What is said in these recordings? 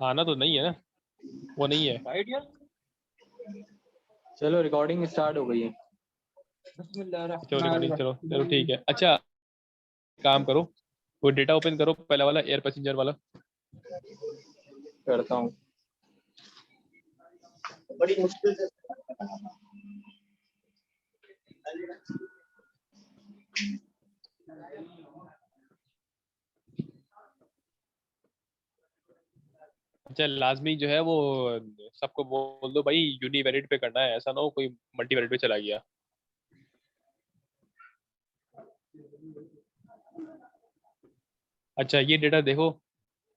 आना तो नहीं है ना, वो नहीं है। राइट यार। चलो रिकॉर्डिंग स्टार्ट हो गई है। चलो रिकॉर्डिंग, चलो चलो ठीक है। अच्छा काम करो, वो डेटा ओपन करो, पहला वाला एयर पैसेंजर वाला। करता हूँ। बड़ी मुश्किल से। अच्छा लाजमी जो है वो सबको बोल दो भाई यूनिवैलिड पे करना है, ऐसा ना हो कोई मल्टीवैलिड पे चला गया। अच्छा ये डेटा देखो,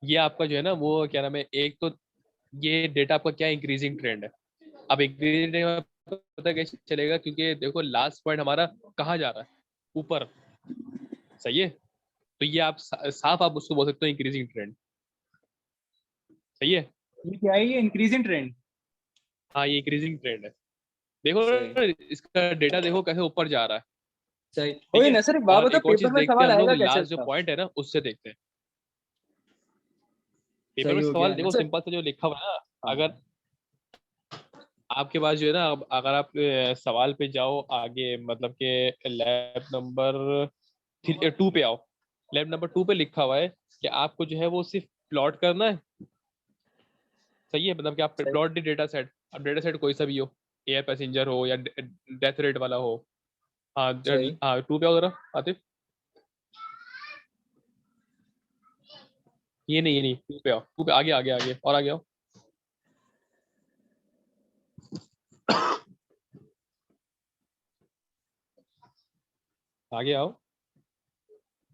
ये आपका जो है ना वो क्या नाम है, एक तो ये डेटा आपका क्या इंक्रीजिंग ट्रेंड है। अब इंक्रीजिंग ट्रेंड पता कैसे चलेगा, क्योंकि देखो लास्ट पॉइंट हमारा कहाँ जा रहा है, ऊपर। सही है, तो ये आप साफ आप उसको बोल सकते हो इंक्रीजिंग ट्रेंड। सही है। ये क्या है, ये इंक्रीजिंग ट्रेंड? हाँ ये इंक्रीजिंग ट्रेंड है। देखो सही इसका डेटा देखो कैसे ऊपर जा रहा है। सही। ठीक ओए है, नसर, एक बात और बता, एक और पेपर चीज में देखते हैं सवाल हम लोग, आएगा कैसे लास्ट जो इसका? पॉइंट है ना उससे देखते हैं। पेपर में सही हो सवाल गया देखो नसर। सिंपल सा जो लिखा हुआ है ना, हाँ अगर आपके पास जो है ना, अगर आप सवाल पे जाओ आगे, मतलब कि लैब नंबर 2 पे आओ। लैब नंबर 2 पे लिखा हुआ है कि आपको जो है वो सिर्फ प्लॉट करना है। सही है, मतलब कि आप सही प्लॉट दी डेटा सेट, अब डेटा सेट कोई सा भी हो, एयर पैसेंजर हो या डेथ रेट वाला हो। हाँ सही। हाँ 2 पे आओ जरा आतिफ। ये नहीं 2 पे आओ, 2 पे आगे आगे आगे और आगे आओ। आगे आओ।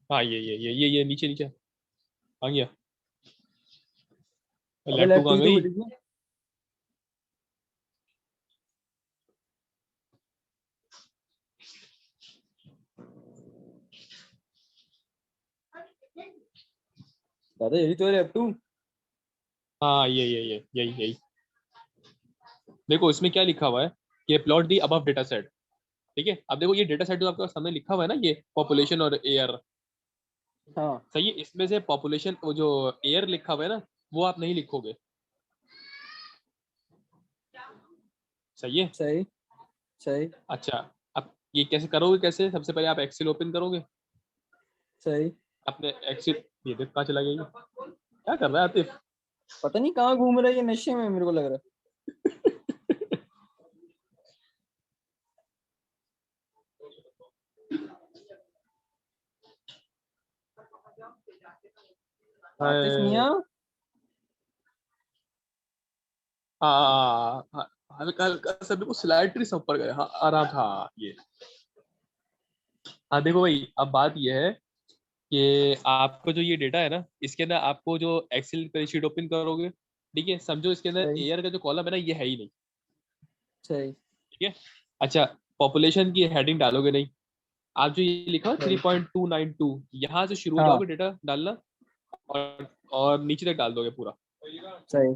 हाँ ये नीचे नीचे आ गया। अबे लैब 2 लैब टू कहाँ ही तो गई? खुली थी। दादा यही तो है लैब टू। हाँ ये यही यही। देखो इसमें क्या लिखा हुआ है कि plot the above data set. ठीक है, अब देखो ये डेटा सेट जो आपका सामने लिखा हुआ है ना, ये पॉपुलेशन और एयर। हाँ सही है, इसमें से पॉपुलेशन वो जो एयर लिखा हुआ है ना, वो आप नहीं लिखोगे। सही है। सही सही अच्छा, अब ये कैसे करोगे, कैसे सबसे पहले आप एक्सेल ओपन करोगे सही। अपने एक्सेल। ये देख कहाँ चला गया ये, क्या कर रहा है आतिफ? पता नहीं कहाँ घूम रहा है ये, नशे में मेरे को लग रहा है। आतिफ हाँ मियाँ। हाँ हाँ, हल्का हल्का सा बिल्कुल स्लाइटली सा ऊपर गया, हाँ आ रहा था ये। हाँ देखो भाई, अब बात ये है कि आपको जो ये डेटा है ना, इसके अंदर आपको जो एक्सेल शीट ओपन करोगे, ठीक है, समझो इसके अंदर सही एयर का जो कॉलम है ना ये है ही नहीं। सही ठीक है। अच्छा, पॉपुलेशन की हेडिंग डालोगे नहीं, आप जो ये लिखा है सही। 3.292 यहाँ से शुरू हो हाँ जाओगे डेटा डालना, और नीचे तक डाल दोगे पूरा। सही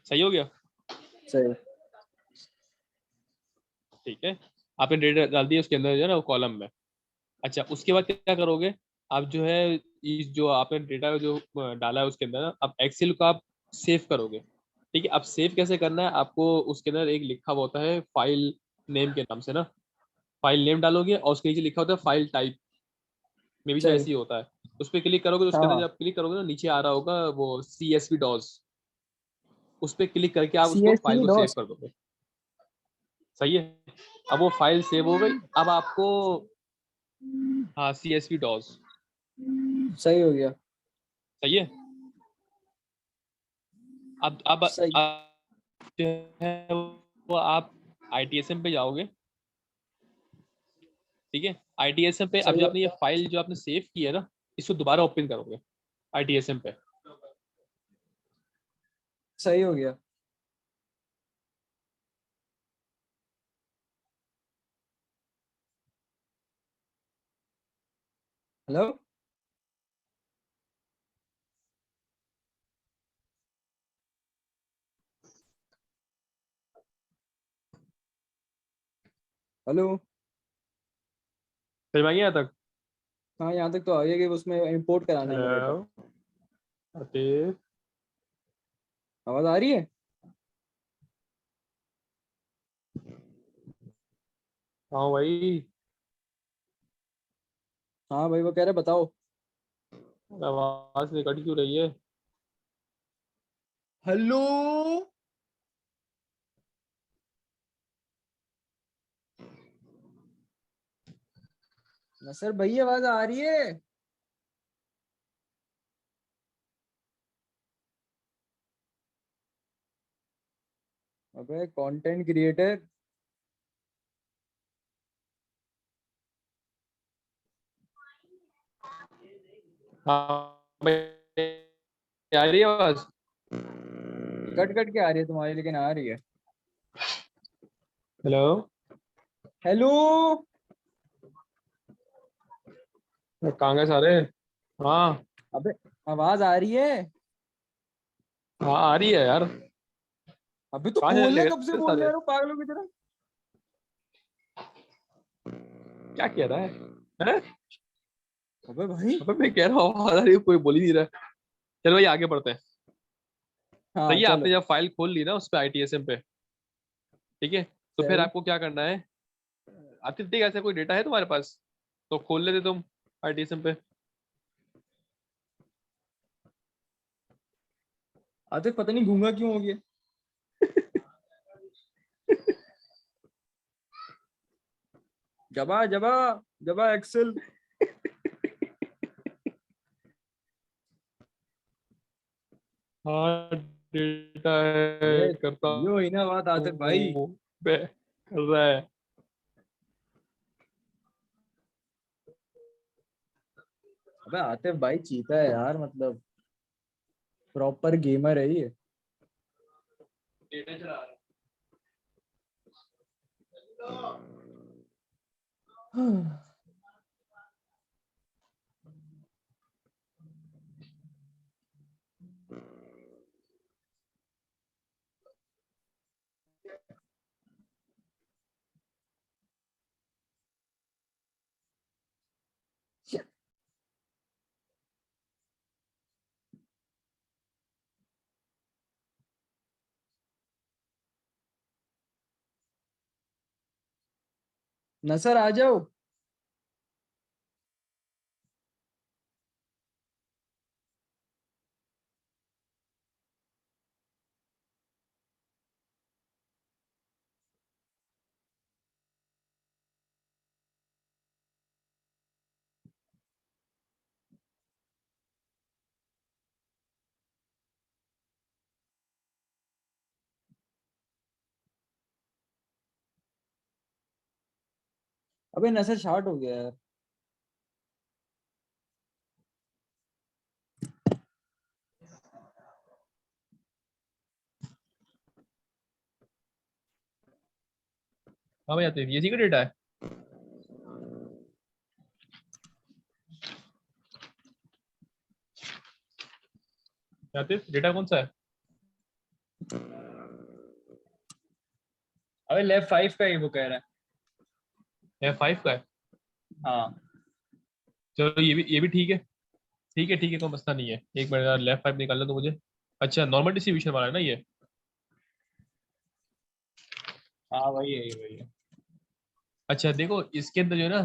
सही हो गया। सही। ठीक है, आपने डेटा डाल दिया उसके अंदर जो है ना वो कॉलम में। अच्छा उसके बाद क्या करोगे, आप जो है इस जो आपने डेटा जो डाला है उसके अंदर ना, आप एक्सेल को आप सेव करोगे। ठीक है, अब सेव कैसे करना है आपको, उसके अंदर एक लिखा हुआ होता है फाइल नेम के नाम से ना, फाइल नेम डालोगे और उसके नीचे लिखा होता है फाइल टाइप, मे भी शायद सही। ऐसे ही होता है। उस पर क्लिक करोगे तो उसके अंदर हाँ जब क्लिक करोगे ना, नीचे आ रहा होगा वो CSV डॉज, उस पर क्लिक करके आप सी उसको एस फाइल सी को सेव डॉस। कर दोगे। सही है, अब वो फाइल सेव हो गई। अब आपको, हाँ CSV डॉज। सही हो गया। सही है। सही। अब जो है वो आप ITSM पे जाओगे। ठीक है, ITSM पे अब सही जो हो आपने ये गया। फाइल जो आपने सेव की है ना, इसको दोबारा ओपन करोगे ITSM पे। सही हो गया। हेलो। हेलो। समझ में आ गया यहाँ तक? हाँ यहाँ तक तो आ गया कि उसमें इंपोर्ट कराना है हमें हेलो डेटा। आतिफ। आवाज आ रही है? हाँ भाई, हाँ भाई, वो कह रहे बताओ। आवाज से कट क्यों रही है? हेलो। नसर भाई, आवाज आ रही है? अबे कंटेंट क्रिएटर। हाँ भाई, आ रही है आवाज? कट कट के आ रही है तुम्हारी, लेकिन आ रही है। Hello, hello. कहाँ गए सारे? हाँ अबे आवाज आ रही है? हाँ, आ रही है यार। अबे तो कहाँ खोल ले, चले कब से गए बोल रहे सारे? हो पागलों की तरह। क्या कह रहा है? हैं? अबे भाई। अबे मैं कह रहा हूँ आवाज आ रही है, कोई बोल ही नहीं रहा। चलो भाई, आगे बढ़ते हैं। हाँ सही है, आपने चलो। जब फाइल खोल ली ना उस पे आईटीएसएम पे, ठीक है, तो फिर सही। आपको क्या करना है? आतिथ्य ऐसा कोई डेटा है तुम्हारे पास? तो खोल लेते तुम आईटीएसएम पे। आतिफ पता नहीं गूंगा क्यों हो गया। जबा जबा। जबा एक्सेल। हाँ, डेटा है, अबे करता यो ही ना बात आतिफ भाई। हूँ बे, कर रहा है। अबे आतिफ भाई चीता है यार, मतलब प्रॉपर गेमर है ये। डेटा चला रहा नसर आ जाओ। अबे नसर शॉर्ट हो गया यार। हाँ भैया, तो ये का डेटा है। डेटा कौन सा है? अबे लेफ्ट 5 का ही वो कह रहा है। F5 का है। हाँ। चलो, ये भी ठीक है। ठीक है, कोई मसला नहीं है। एक मिनट, लेफ्ट 5 निकालना तो मुझे। अच्छा, नॉर्मल डिस्ट्रीब्यूशन वाला है ना ये? हाँ वही है, वही है। अच्छा देखो, इसके अंदर जो है ना,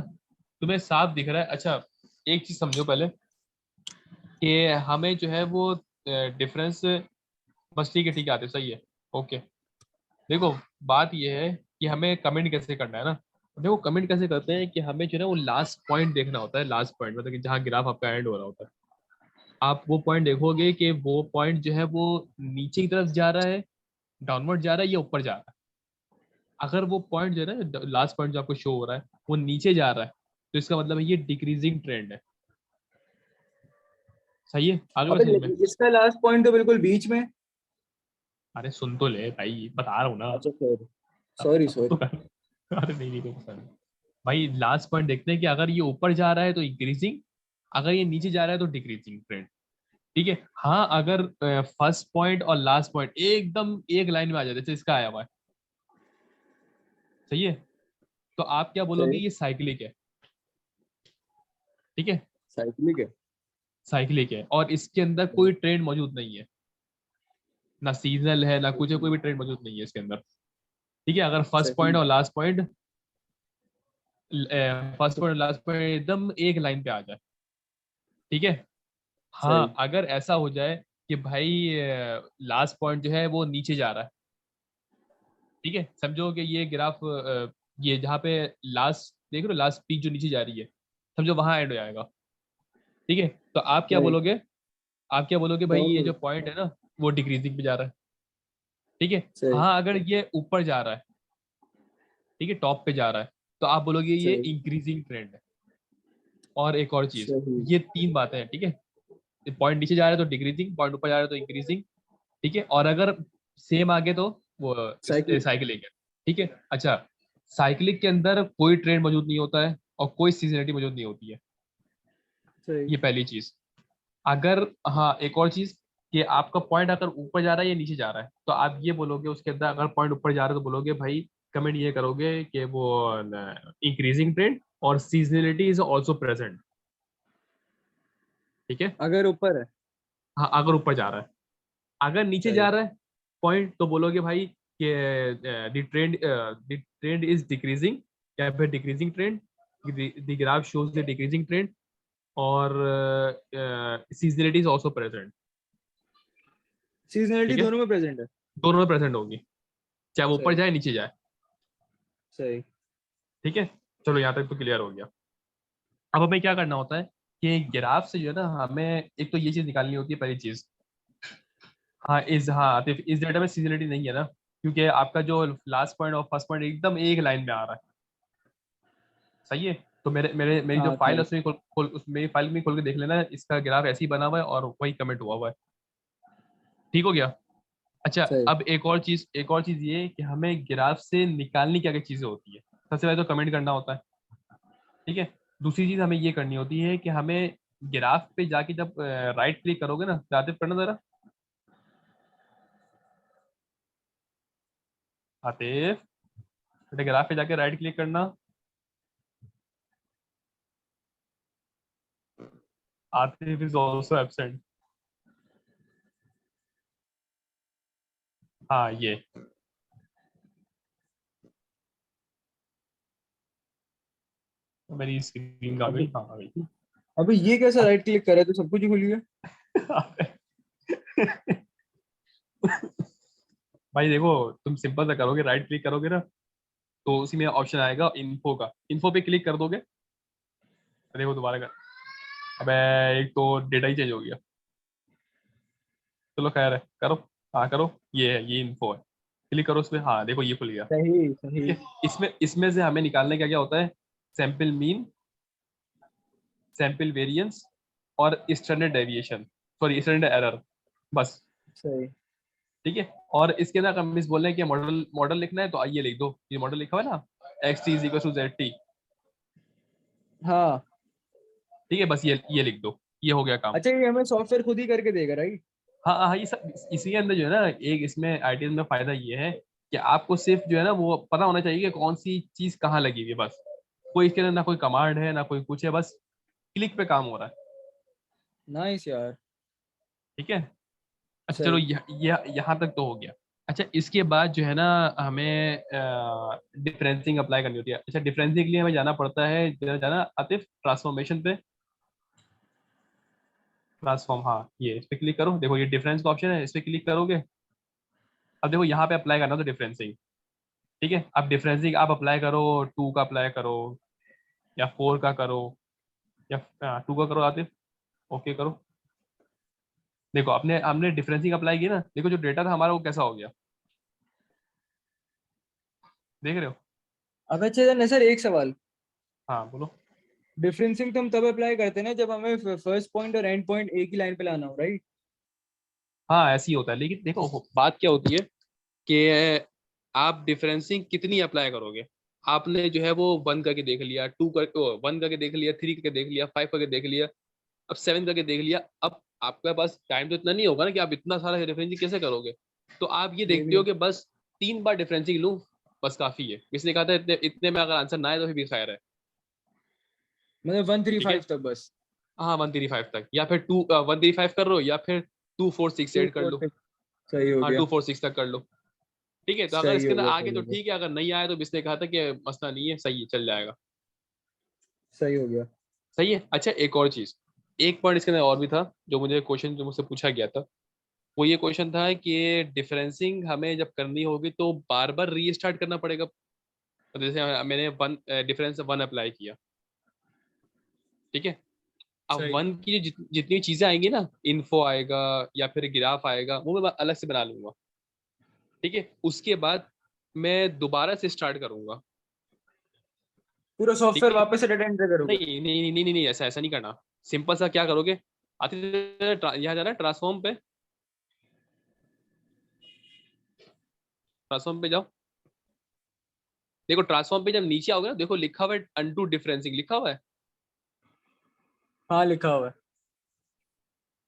तुम्हें साफ दिख रहा है। अच्छा, एक चीज समझो पहले, कि हमें जो है वो डिफरेंस, बस ठीक है आते सही है। ओके। देखो, बात ये है कि हमें कमेंट कैसे करना है ना। देखो, कमेंट कैसे करते हैं कि हमें जो है ना वो लास्ट पॉइंट देखना होता है। लास्ट पॉइंट मतलब कि जहाँ ग्राफ आपका एंड हो रहा होता है, आप वो पॉइंट देखोगे कि वो पॉइंट जो है वो नीचे की तरफ जा रहा है, डाउनवर्ड जा रहा है, या ऊपर जा रहा है। अगर वो पॉइंट जो है ना, लास्ट पॉइंट जो आपको शो हो रहा है, वो नीचे जा रहा है, तो इसका मतलब है ये डिक्रीजिंग ट्रेंड है। सही है, आगे बढ़ अबे सही में। लेकिन इसका लास्ट पॉइंट तो बिल्कुल बीच में। अरे सुन तो ले भाई, बता रहा हूँ ना। अच्छा सॉरी। अब सॉरी अब तो सॉरी। अरे नहीं नहीं, कोई मसला नहीं। भाई, लास्ट पॉइंट देखते हैं कि अगर ये ऊपर जा रहा है तो इंक्रीजिंग, अगर ये नीचे जा रहा है तो डिक्रीजिंग ट्रेंड। ठीक है। हाँ, अगर फर्स्ट पॉइंट और लास्ट पॉइंट एकदम एक लाइन में आ जाए, जैसे इसका आया हुआ है, सही है, तो आप क्या बोलोगे? सही। ये साइक्लिक है। ठीक है, साइक्लिक है। साइक्लिक है और इसके अंदर कोई ट्रेंड मौजूद नहीं है। ना सीजनल है ना कुछ है, कोई भी ट्रेंड मौजूद नहीं है इसके अंदर। ठीक है, अगर फर्स्ट सही। पॉइंट और लास्ट पॉइंट, फर्स्ट पॉइंट और लास्ट पॉइंट एकदम एक लाइन पे आ जाए, ठीक है। सही। हाँ, अगर ऐसा हो जाए कि भाई लास्ट पॉइंट जो है वो नीचे जा रहा है, ठीक है, समझो कि ये ग्राफ ये जहाँ पे लास्ट देख रहे हो, लास्ट पीक जो नीचे जा रही है, समझो वहां एंड हो जाएगा, ठीक है। तो आप क्या सही। बोलोगे, आप क्या बोलोगे भाई टॉप ये हो। जो पॉइंट है ना वो डिक्रीजिंग पे जा रहा है, ठीक है। सही। हाँ, अगर ये ऊपर जा रहा है, ठीक है, टॉप पे जा रहा है, तो आप बोलोगे ये सही। इंक्रीजिंग ट्रेंड है। और एक और चीज, सही। ये तीन बातें हैं, ठीक है। पॉइंट नीचे जा रहा है तो डिक्रीजिंग, पॉइंट ऊपर जा रहा है तो इंक्रीजिंग, ठीक है। और अगर सेम आगे तो वो साइकिल। साइकिलिंग है, ठीक है। अच्छा, साइकिलिंग के अंदर कोई ट्रेंड मौजूद नहीं होता है और कोई सीजनिटी मौजूद नहीं होती है, सही। ये पहली चीज। अगर, हाँ, एक और चीज, कि आपका पॉइंट अगर ऊपर जा रहा है या नीचे जा रहा है, तो आप ये बोलोगे उसके अंदर, अगर पॉइंट ऊपर जा रहा है तो बोलोगे भाई, कमेंट ये करोगे कि वो इंक्रीजिंग ट्रेंड और सीजनलिटी इज ऑल्सो प्रेजेंट, ठीक है। अगर ऊपर है। हाँ, अगर ऊपर जा रहा है, अगर नीचे जा सही। रहा है पॉइंट, तो बोलोगे भाई कि द ट्रेंड इज डिक्रीजिंग, या फिर decreasing trend, the graph shows the decreasing trend, और seasonality is also present, seasonality ठीक है। दोनों में प्रेजेंट है। दोनों में प्रेजेंट होगी, चाहे वो ऊपर सही। जाए नीचे जाए, सही। ठीक है। चलो यहाँ तक तो क्लियर हो गया। अब हमें क्या करना होता है कि ग्राफ से जो है ना, हमें एक तो ये चीज निकालनी होती है, पहली चीज। हाँ, आतिफ, इस डेटा में सीजनलिटी नहीं है ना, क्योंकि आपका जो लास्ट पॉइंट और फर्स्ट पॉइंट एकदम एक लाइन में आ रहा है, सही है। तो मेरी जो हाँ फाइल है सही। उसमें मेरी फाइल में खोल के देख लेना, इसका ग्राफ ऐसे ही बना हुआ है और वही कमेंट हुआ हुआ है, ठीक हो गया। अच्छा, सही। अब एक और चीज ये कि हमें ग्राफ से निकालनी क्या क्या चीजें होती है। सबसे पहले तो कमेंट करना होता है, ठीक है। दूसरी चीज हमें ये करनी होती है कि हमें ग्राफ पे जाके जब राइट क्लिक करोगे ना, आतिफ करना जरा, आतिफ, बेटा ग्राफ पे जाके राइट क्लिक करना। Atif is also absent. हाँ, ये मेरी स्क्रीन आ गई, अभी हाँ आ गई। अभी ये कैसा राइट क्लिक करे तो सब कुछ ही खुल गया। भाई देखो, तुम सिंपल सा करोगे, राइट क्लिक करोगे ना, तो उसी में ऑप्शन आएगा इन्फो का, इन्फो पे क्लिक कर दोगे, देखो दोबारा कर, अबे एक तो डेटा ही चेंज हो गया। चलो खैर है, करो, हाँ करो, ये है, ये इन्फो है, क्लिक करो उस पे, हाँ देखो ये खुल गया, सही। ठीक सही। है। इसमें से हमें निकालने क्या क्या होता है, सैंपल मीन, सैंपल वेरिएंस, और standard deviation, sorry standard error, बस, सही। ठीक है। और इसके अंदर हम मिस बोल रहे हैं कि मॉडल मॉडल लिखना है, तो आइए लिख दो, ये मॉडल लिखा हुआ है ना, X T is equal to Z T, हाँ। ठीक है, बस ये लिख दो, ये हो गया काम। अच्छा, ये हमें सॉफ्टवेयर खुद ही करके देगा, राइट? हाँ हाँ, ये सब इसी के अंदर जो है ना, एक इसमें आईटीएल में फायदा ये है कि आपको सिर्फ जो है ना वो पता होना चाहिए कि कौन सी चीज कहाँ लगी हुई है, बस। कोई इसके अंदर ना कोई कमांड है ना कोई कुछ है, बस क्लिक पे काम हो रहा है, नाइस यार। ठीक है। अच्छा चलो, सही। यहाँ तक तो हो गया। अच्छा, इसके बाद जो है ना, हमें डिफरेंसिंग अप्लाई करनी होती है। अच्छा, डिफरेंसिंग के लिए हमें जाना पड़ता है, जाना आतिफ, ट्रांसफॉर्मेशन पे, ट्रांसफॉर्म, हाँ, ये इस पे क्लिक करो, देखो ये डिफरेंस का ऑप्शन है, इस पे क्लिक करोगे। अब देखो यहाँ पे अप्लाई करना तो डिफरेंसिंग, ठीक है। अब डिफरेंसिंग आप अप्लाई करो, 2 का अप्लाई करो, या 4 का करो, या 2 का करो आतिफ, ओके करो। देखो अपने हमने डिफरेंसिंग अप्लाई किया ना, देखो जो डेटा था हमारा वो कैसा हो गया, देख रहे हो। अब अच्छा नसर, एक सवाल। हाँ बोलो। डिफरेंसिंग तो हम तब अप्लाई करते हैं ना जब हमें फर्स्ट पॉइंट और एंड पॉइंट एक ही लाइन पे लाना हो, राइट? हाँ, ऐसे ही होता है, लेकिन देखो बात क्या होती है कि आप डिफरेंसिंग कितनी अप्लाई करोगे। आपने जो है वो 1 करके देख लिया, 1 करके देख लिया, 3 करके देख लिया, 5 करके देख लिया, अब 7 करके देख लिया। अब आपके पास टाइम तो इतना नहीं होगा ना कि आप इतना सारा डिफरेंसिंग कैसे करोगे। तो आप ये ये देखते भी। हो कि बस 3 बार डिफरेंसिंग लूँ, बस काफी है। इसने कहा था इतने में अगर आंसर ना आए तो फिर भी खैर है, मतलब वन थ्री ठीक है। फाइव तक बस। हाँ, 135 तक, या फिर 135 कर लो, या फिर 2 4 6 टू 8 कर फोर लो, सिक्स सही हो हाँ गया। 246 तक कर लो। ठीक है, तो अगर सही इसके हो अंदर गया। आ गए सही तो हो गया। ठीक है, अगर नहीं आया तो इसने कहा था कि मसला नहीं है, सही है, चल जाएगा। सही हो गया। सही है। अच्छा एक और चीज, एक पॉइंट इसके अंदर और भी था जो मुझे क्वेश्चन जो मुझसे पूछा गया था, वो ये क्वेश्चन था कि डिफरेंसिंग हमें जब करनी होगी तो बार बार रीस्टार्ट करना पड़ेगा। तो जैसे मैंने वन डिफरेंस वन अप्लाई किया, ठीक है, अब सही। वन की जितनी चीजें आएंगी ना, इन्फो आएगा या फिर ग्राफ आएगा, वो मैं अलग से बना लूंगा। ठीक है, उसके बाद मैं दोबारा से स्टार्ट करूंगा। पूरा ठीक सॉफ्टवेयर है, वापस से डेटा एंटर करोगे? नहीं नहीं नहीं नहीं नहीं नहीं, ऐसा ऐसा नहीं करना। सिंपल सा क्या करोगे, आते यहाँ जाना ट्रांसफॉर्म पे, ट्रांसफॉर्म पे जाओ। देखो ट्रांसफॉर्म पे जब नीचे आओगे ना, देखो लिखा हुआ है अनटू डिफरेंसिंग लिखा हुआ है। हाँ लिखा हुआ है।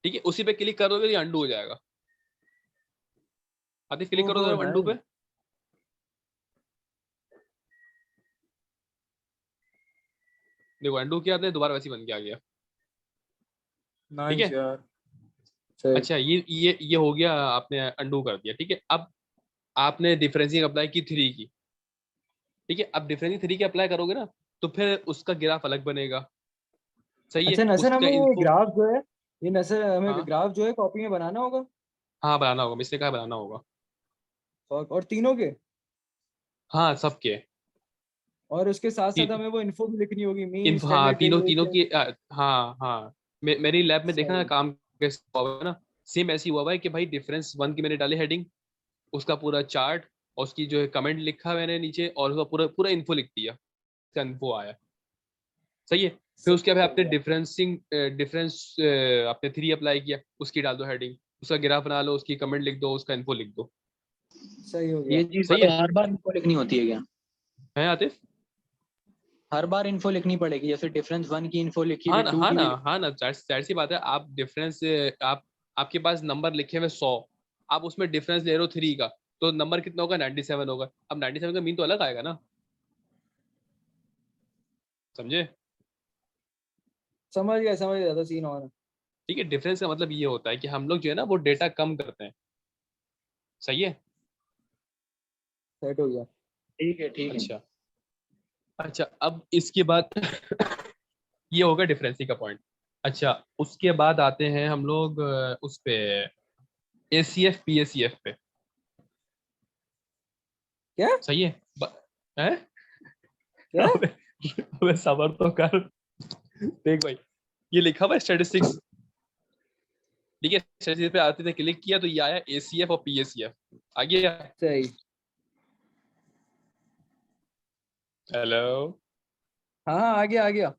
ठीक है, उसी पे क्लिक करोगे तो ये अंडू हो जाएगा। आतिफ क्लिक करो ओहो जरा अंडू नाइस। पे। देखो अंडू किया आपने, दोबारा वैसे ही बन के आ गया। ठीक नाइस है, यार। सही। अच्छा ये हो गया, आपने अंडू कर दिया। ठीक है, अब आपने डिफरेंसिंग अप्लाई की थ्री की। ठीक है, अब डिफरेंसिंग थ्री की अप्लाई करोगे ना, तो फिर उसका ग्राफ अलग बनेगा। सही अच्छा है, नसर, उसका हमें ये इन्फो। ग्राफ जो है, ये नसर हमें हाँ ग्राफ जो है कॉपी में बनाना होगा? हाँ बनाना होगा, मिसने कहा बनाना होगा। और तीनों के? हाँ सबके। और उसके साथ साथ हमें वो इन्फो भी लिखनी होगी, मीन इन्फो, हाँ स्टैंडर्ड तीनों तीनों डेविएशन। की हाँ हाँ। मेरी लैब में देखा ना सही। काम कैसे हुआ है ना, सेम ऐसे ही हुआ है कि भाई डिफरेंस वन की मैंने डाली हेडिंग, उसका पूरा चार्ट और उसकी जो है कमेंट लिखा मैंने नीचे, और उसका पूरा पूरा इन्फो लिख दिया, इसका इन्फो आया। सही है, फिर उसके बाद सही हो आपने गया। डिफरेंस आपने थ्री अप्लाई किया, उसकी डाल दो हेडिंग, उसका ग्राफ बना लो, उसकी कमेंट लिख दो, उसका इन्फो लिख दो। सही हो गया। ये चीज सही मतलब है, हर बार इन्फो लिखनी होती है क्या? है आतिफ। हर बार इन्फो लिखनी पड़ेगी, जैसे डिफरेंस वन की इन्फो लिखी, हाँ फिर ना टू हाँ की ना भी लिखी? हाँ ना, जाहिर सी बात है। आप डिफरेंस आप आपके पास नंबर लिखे हुए 100, आप उसमें डिफरेंस ले रहे हो थ्री का, तो नंबर कितना होगा, 97 होगा। अब 97 का मीन तो अलग आएगा ना, समझे। समझ गया था सीन और। ठीक है, डिफरेंस का मतलब ये होता है कि हम लोग जो है ना वो डेटा कम करते हैं। सही है। सेट हो गया। ठीक है ठीक है। अच्छा अच्छा, अब इसके बाद ये होगा डिफरेंसी का पॉइंट। अच्छा, उसके बाद आते हैं हम लोग उस पे एसीएफ पीएसीएफ पे। क्या? सही है। हैं? क्या? अबे अबे सबर तो कर। देख भाई, ये लिखा हुआ है स्टैटिस्टिक्स। ठीक है, स्टैटिस्टिक्स पे आते थे, क्लिक किया तो ये आया एसीएफ और पीएसीएफ। आ गया। सही। हेलो। हाँ हाँ, आ गया आ गया।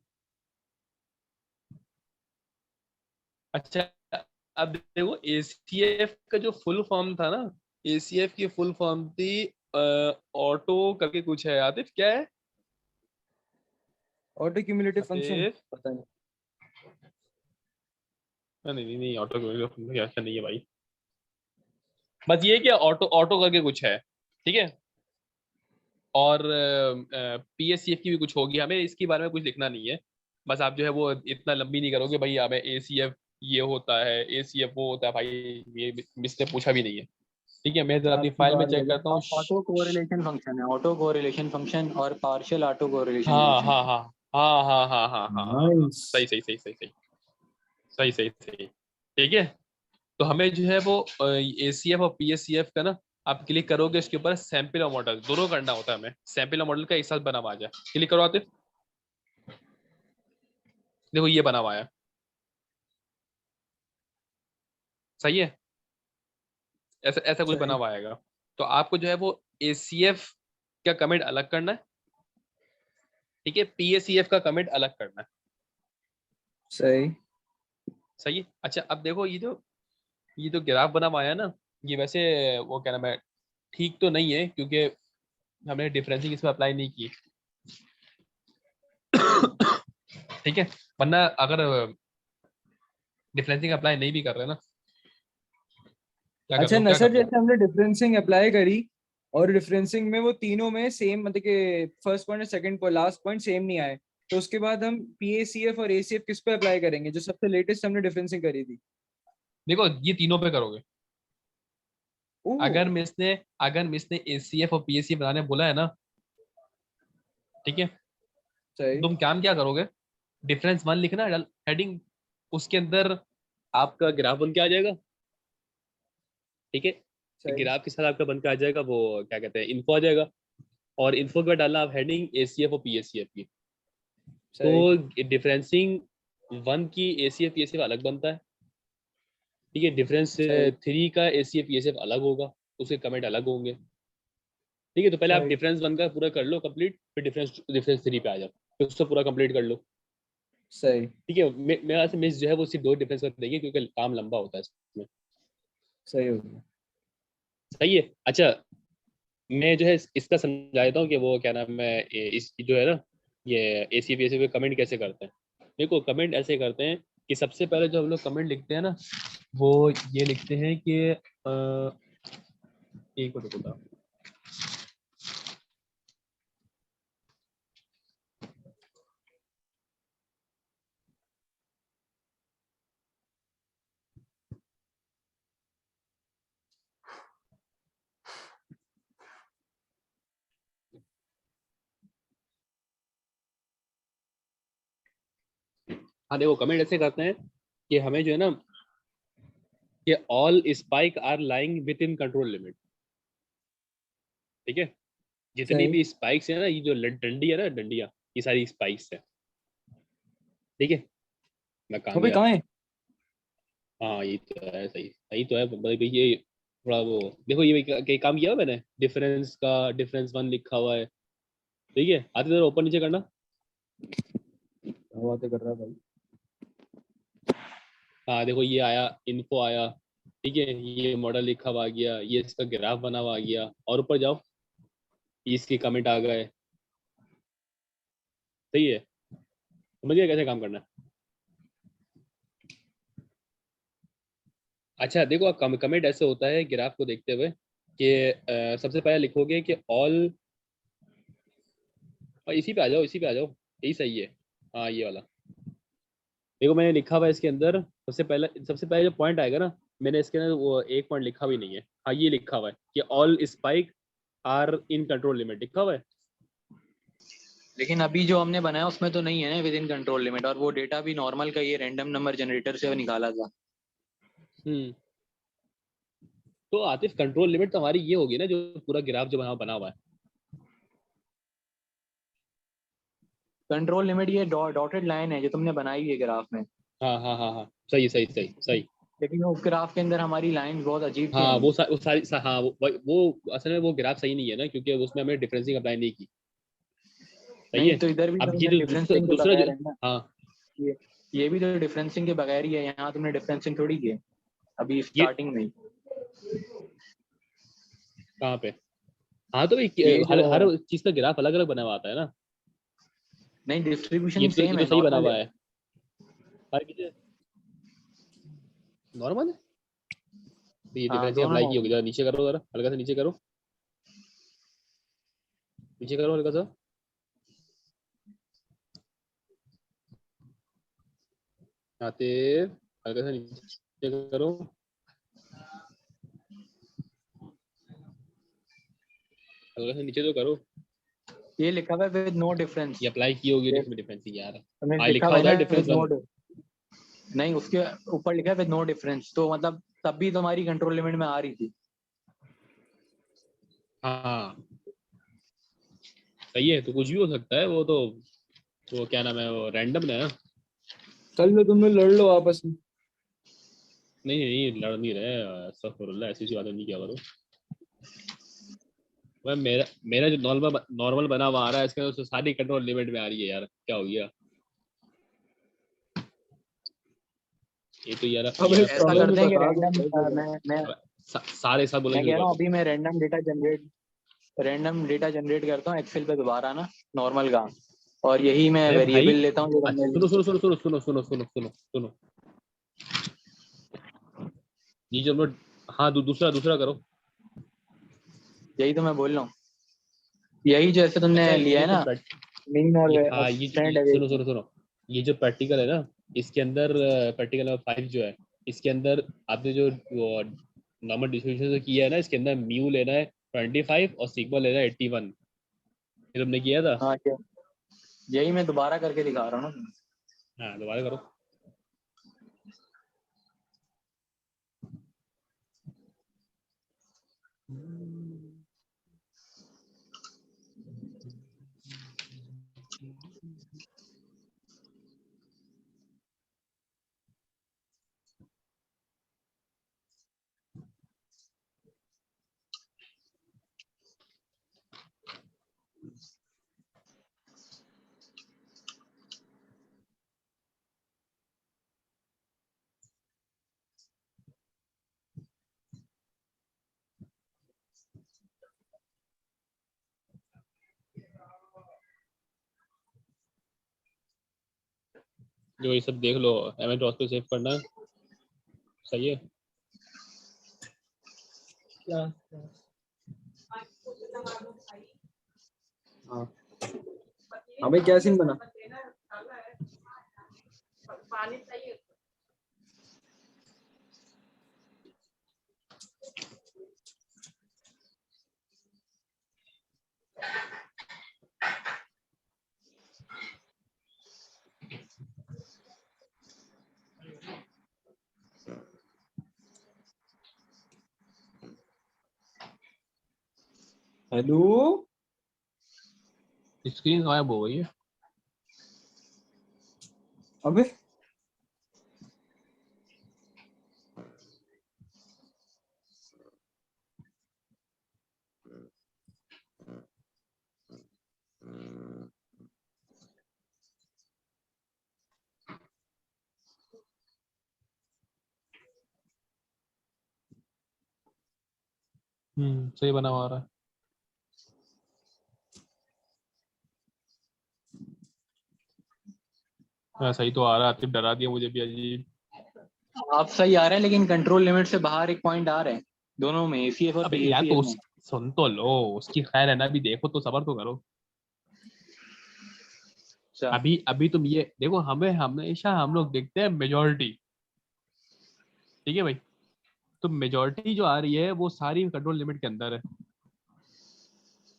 अच्छा, अब देखो एसीएफ का जो फुल फॉर्म था ना, एसीएफ की फुल फॉर्म थी ऑटो करके कुछ है, आतिफ क्या है। Auto cumulative function. आतिफ, पता नहीं। नहीं नहीं नहीं, ऑटो अच्छा नहीं है भाई। बस ये कि ऑटो ऑटो करके कुछ है। ठीक है, और पीएससीएफ की भी कुछ होगी, हमें इसके बारे में कुछ लिखना नहीं है। बस आप जो है वो इतना लंबी नहीं करोगे भाई, हमें एसीएफ ये होता है, एसीएफ वो होता है भाई, ये इसने पूछा भी नहीं है। ठीक है, मैं जरा अपनी आपकी फाइल में बात चेक करता गलत। हूँ। ऑटो कोरिलेशन फंक्शन है, ऑटो कोरिलेशन फंक्शन और पार्शियल ऑटो कोरिलेशन हाँ फंक्शन। हाँ हाँ हाँ हाँ हाँ हाँ हाँ हाँ हाँ, नाइस। सही सही सही सही सही सही सही सही। ठीक है, तो हमें जो है वो एसीएफ और पीएससीएफ का ना, आप क्लिक करोगे उसके ऊपर सैंपल और मॉडल दोनों करना होता है हमें, सैंपल और मॉडल का एक साथ बना हुआ आ जाए। क्लिक करो आते, देखो ये बना हुआ है। सही है, ऐसा ऐसा कुछ बना सही। हुआ आएगा। तो आपको जो है वो एसीएफ का कमेंट अलग करना है। ठीक है, पीएसीएफ का कमेंट अलग करना है। सही। सही है। अच्छा अब देखो ये जो ग्राफ बना हुआ है ना, ये वैसे वो क्या नाम है, ठीक तो नहीं है, क्योंकि हमने डिफरेंसिंग इसमें अप्लाई नहीं की। ठीक है, वरना अगर डिफरेंसिंग अप्लाई नहीं भी कर रहे ना, क्या कर रहे अच्छा हो क्या कर नसर, रहे हो। जैसे हमने डिफरेंसिंग अप्लाई करी, और डिफरेंसिंग में वो तीनों में सेम, मतलब कि फर्स्ट पॉइंट और second point, last point same नहीं आए, तो उसके बाद हम पीएसीएफ और एसीएफ किस पे अप्लाई करेंगे, जो सबसे लेटेस्ट हमने डिफरेंसिंग करी थी? देखो ये तीनों पे करोगे। अगर मिस ने ACF और PACF बनाने बोला है ना, ठीक है, सही तुम काम क्या करोगे, डिफरेंस 1 लिखना हेडिंग, उसके अंदर आपका ग्राफ बन के आ जाएगा, ठीक है, सही ग्राफ के साथ आपका बन के आ जाएगा वो क्या कहते हैं इन्फो आ जाएगा, और इन्फो के बाद डालना आप हेडिंग ACF और PACF की। सही तो डिफरेंसिंग 1 की ACF PACF अलग बनता है, ठीक है, डिफरेंस सही 3 का ACF PACF अलग होगा, उसके कमेंट अलग होंगे, ठीक है। तो पहले आप सही डिफरेंस 1 का पूरा कर लो कंप्लीट, फिर डिफरेंस 3 पे आ जाओ, फिर उससे पूरा कंप्लीट कर लो, सही ठीक है। मेरा से मिस जो है वो सिर्फ 2 डिफरेंस कर देंगे क्योंकि काम लंबा होता है इसमें। सही हो गया। सही है। अच्छा, मैं जो है इसका समझा देता हूँ कि वो क्या नाम है इस जो है ना ये ACF पे कमेंट कैसे करते हैं। देखो कमेंट ऐसे करते हैं कि सबसे पहले जो हम लोग कमेंट लिखते हैं ना, वो ये लिखते हैं कि एक मिनट रुको, हाँ देखो कमेंट ऐसे करते हैं कि हमें जो है ना कि all spike are lying within control limit, ठीक है। जितनी सही भी स्पाइक्स है ना, ये जो डंडी है ना, डंडियाँ, ये सारी स्पाइक्स है, ठीक है। मैं कहाँ अबे गया, कहाँ है? हाँ ये तो है, सही सही तो है, मतलब ये थोड़ा वो देखो, ये काम किया मैंने, डिफरेंस 1 लिखा हुआ है, ठीक है। आते जरा ऊपर नीचे करना, क्या बातें कर रहा है भाई? हाँ देखो ये आया, इन्फो आया, ठीक है, ये मॉडल लिखा हुआ आ गया, ये इसका ग्राफ बना हुआ आ गया, और ऊपर जाओ इसके कमेंट आ गए, सही है। समझ गया कैसे काम करना है। अच्छा देखो, कमेंट ऐसे होता है ग्राफ को देखते हुए कि सबसे पहले लिखोगे कि ऑल, और इसी पे आ जाओ, इसी पे आ जाओ, यही सही है, हाँ ये वाला देखो मैंने लिखा हुआ है इसके अंदर। सबसे पहले जो पॉइंट आएगा ना, मैंने इसके अंदर वो एक पॉइंट लिखा भी नहीं है, हाँ ये लिखा हुआ है कि all spike are in control limit लिखा हुआ है। लेकिन अभी जो हमने बनाया उसमें तो नहीं है ना विद इन कंट्रोल लिमिट, और वो डेटा भी नॉर्मल का ये रैंडम नंबर जनरेटर से निकाला था। हम्म तो आतिफ कंट्रोल लिमिट तो हमारी ये होगी ना, जो पूरा ग्राफ जो बना हुआ है। कंट्रोल लिमिट ये डॉटेड लाइन है जो तुमने बनाई है ग्राफ में, हाँ हाँ हाँ हाँ, सही सही सही सही। लेकिन उस ग्राफ के अंदर हमारी लाइन बहुत अजीब सी हाँ आई। वो सारी हाँ वो असल में वो ग्राफ सही नहीं है ना, क्योंकि उसमें हमने डिफरेंसिंग अप्लाई नहीं की, सही नहीं है। तो इधर भी अब तो ये तुमने जो दूसरा डिफरेंसिंग के दूसरा जो, बगैर है ना, हाँ ये ये भी तो डिफरेंसिंग के बगैर ही है, यहाँ तुमने डिफरेंसिंग थोड़ी की है अभी ये स्टार्टिंग में ही। कहाँ पे, हाँ तो भाई ये जो हर चीज का ग्राफ अलग अलग बना हुआ आता है ना, नहीं डिस्ट्रीब्यूशन ये सेम तो है, सही बना नॉर्मल हुआ है। है, हर चीज नॉर्मल है। तो ये हाँ डिफरेंसिंग दोनों अप्लाई की होगी, नॉर्मल। जरा नीचे करो, जरा हल्का सा नीचे करो, नीचे करो हल्का सा, आते हल्का सा नीचे करो, हल्का सा नीचे तो करो। ये लिखा हुआ है विद नो डिफरेंस, ये अप्लाई की होगी इसमें डिफरेंसिंग यार, तुमने हाँ लिखा लिखा हुआ है होता ना है डिफरेंस विद नो, 1। नहीं उसके ऊपर लिखा है विद नो डिफरेंस, तो मतलब तब भी तुम्हारी कंट्रोल लिमिट में आ रही थी। हाँ सही है, तो कुछ भी हो सकता है वो तो, वो क्या नाम है, वो रैंडम है ना। चल लो, तुम लोग लड़ लो आपस में। नहीं नहीं लड़ नहीं रहे, अस्तगफुरुल्लाह, ऐसी सी बातें नहीं किया करो। मैं मेरा जो नॉर्मल बना हुआ आ रहा है इसके अंदर, तो सारी कंट्रोल लिमिट में आ रही है यार, क्या हो गया ये तो यार, अबे ऐसा हमें भी करते हैं कि बता दो रैंडम कैसे करें। सारे साथ बोलना मैं शुरू कह रहा कर हूँ दो। अभी मैं रैंडम डेटा जनरेट करता हूँ एक्सेल पे दोबारा ना, नॉर्मल का, और यही मैं अरे भाई, वेरिएबल लेता हूँ जो अच्छा तुमने। सुनो, ये जो हाँ दूसरा दूसरा करो। यही तो मैं बोल रहा हूँ, यही जो ऐसे तुमने अच्छा लिया ये है जो ना, मीन और हाँ स्टैंडर्ड सुनो डेविएशन। ये जो प्रैक्टिकल है ना, इसके अंदर प्रैक्टिकल नंबर 5 जो है, इसके अंदर आपने जो नॉर्मल डिस्ट्रीब्यूशन से किया है ना, इसके अंदर म्यू लेना है 25 और सिग्मा लेना है 81, ये तुमने किया था। हाँ यही मैं दोबारा करके दिखा रहा हूँ ना। हाँ दोबारा करो। जो ये सब देख लो, एमएच डॉस पे सेव करना, सही है। क्या? हाँ हाँ भाई, क्या सीन बना? हेलो, स्क्रीन गायब हो गई है। अबे सही बना हुआ आ रहा है। हाँ सही तो आ रहा है, आप डरा दिया मुझे भी अजीब। आप सही आ रहे हैं, लेकिन कंट्रोल लिमिट से बाहर एक पॉइंट आ रहे हैं दोनों में, एसीएफ और अबे यार तो पीएसीएफ में। सुन तो लो, उसकी खैर है ना, अभी देखो तो सबर तो करो। अच्छा अभी अभी तुम ये देखो, हमें हमेशा हम लोग देखते हैं मेजोरिटी, ठीक है भाई। तो मेजोरिटी जो आ रही है वो सारी कंट्रोल लिमिट के अंदर है,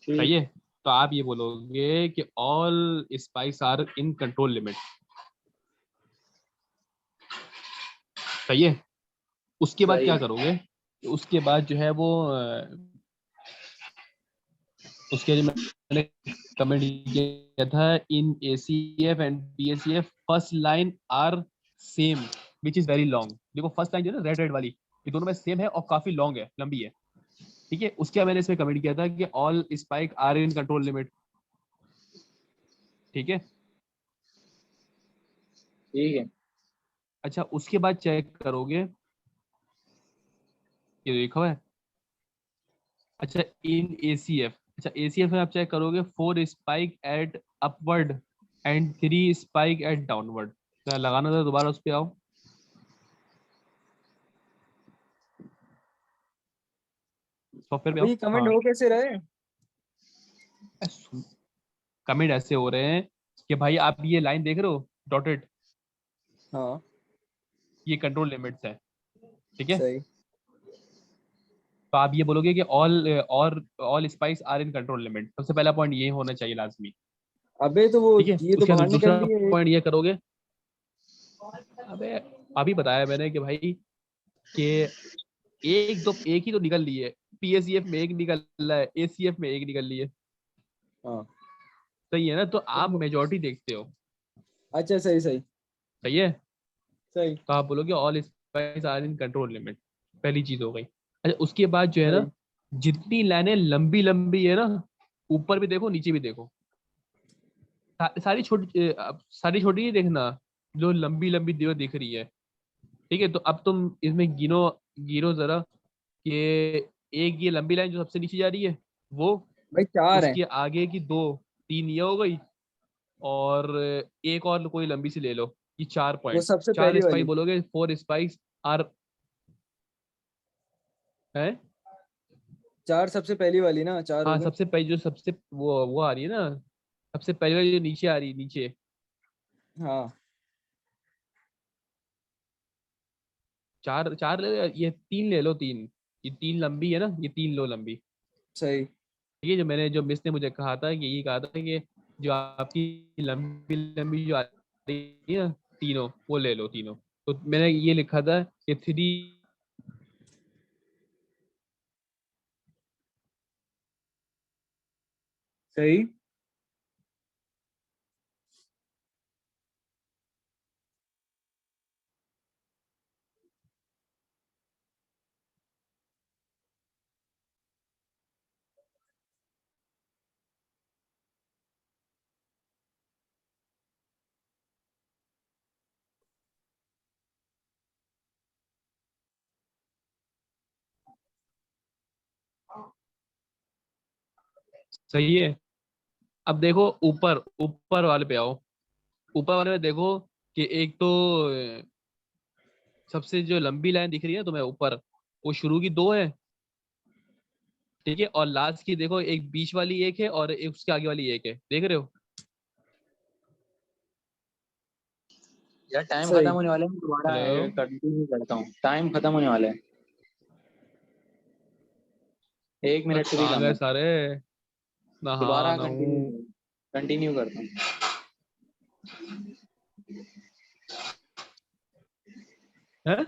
सही ठीक। है। तो आप ये बोलोगे कि all spikes are in control limit, सही है। उसके बाद सही क्या है। करोगे, उसके बाद जो है वो उसके लिए मैंने कमेंट किया था, in ACF and BACF first line are same which is very long. देखो फर्स्ट लाइन जो है ना रेड रेड वाली, ये दोनों में सेम है और काफी लॉन्ग है, लंबी है, ठीक है। उसके बाद मैंने इसमें कमेंट किया था कि all spike are in control limit, ठीक है। ठीक है। अच्छा उसके बाद चेक करोगे, ये देखो है। अच्छा इन एसीएफ, अच्छा एसीएफ में आप चेक करोगे 4 spike at upward and 3 spike at downward. लगाना था, दोबारा उस पर आओ, सॉफ्टवेयर पे अबे आओ। ये कमेंट हाँ हो कैसे रहे? कमेंट ऐसे हो रहे हैं कि भाई आप ये लाइन देख रहे हो डॉटेड, हाँ ये कंट्रोल लिमिट्स है, ठीक है। सही। तो आप ये बोलोगे कि all spikes are in control limit, सबसे पहला पॉइंट ये होना चाहिए लाजमी, अबे तो वो ठीक है। ये तो उसके बाद बाहर निकल दूसरा दिए एक। पॉइंट ये करोगे, अबे अभी बताया मैंने कि भाई कि एक ही तो निकल ली है, पीएसईएफ में एक निकल रहा है, एसीएफ में एक निकल ली है, हाँ सही है ना। तो आप तो- मेजोरिटी देखते हो, अच्छा सही सही सही है। सही तो आप बोलोगे all spikes are in control limit, पहली चीज हो गई। अच्छा उसके बाद जो है ना, सही। जितनी लाइनें लंबी लंबी है ना, ऊपर भी देखो नीचे भी देखो, सारी छोटी नहीं देखना, जो लंबी लंबी जो दिख रही है, ठीक है। तो अब तुम इसमें गिनो, गिनो जरा कि एक ये लंबी लाइन जो सबसे नीचे जा रही है वो, भाई चार है। उसके आगे की दो, तीन ये हो गई, और एक और कोई लंबी सी ले लो, ये 4 वो पॉइंट, सबसे चार पहली स्पाइक वाली। बोलोगे, 4 स्पाइक्स आर है। चार सबसे पहली वाली ना, चार हो हाँ गए। सबसे पहले जो सबसे वो आ रही है ना, सबसे पहले वाली जो नीचे आ रही है, नीचे हाँ चार चार ले लो, ये तीन ले लो, तीन, ये 3 लंबी है ना, ये 3 लो लंबी। सही। ये जो मिस ने मुझे कहा था कि ये कहा था कि जो आपकी लंबी लंबी जो आ रही है ना तीनों, वो ले लो तीनों। तो मैंने ये लिखा था कि 3 सही। सही है। अब देखो ऊपर ऊपर वाले पे आओ। ऊपर वाले में देखो कि एक तो सबसे जो लंबी लाइन दिख रही है तुम्हें ऊपर, वो शुरू की 2 है, ठीक है, और लास्ट की देखो एक बीच वाली एक है और एक उसके आगे वाली एक है, देख रहे हो? यार टाइम खत्म सही। होने वाला है, मैं दोबारा हेलो। कंटिन्यू करता हूँ, टाइम खत्म होने वाला है, 1 मिनट से भी कहाँ कम गए है। सारे? दोबारा नहाना कंटिन्यू हूँ। कंटिन्यू करता हूँ। है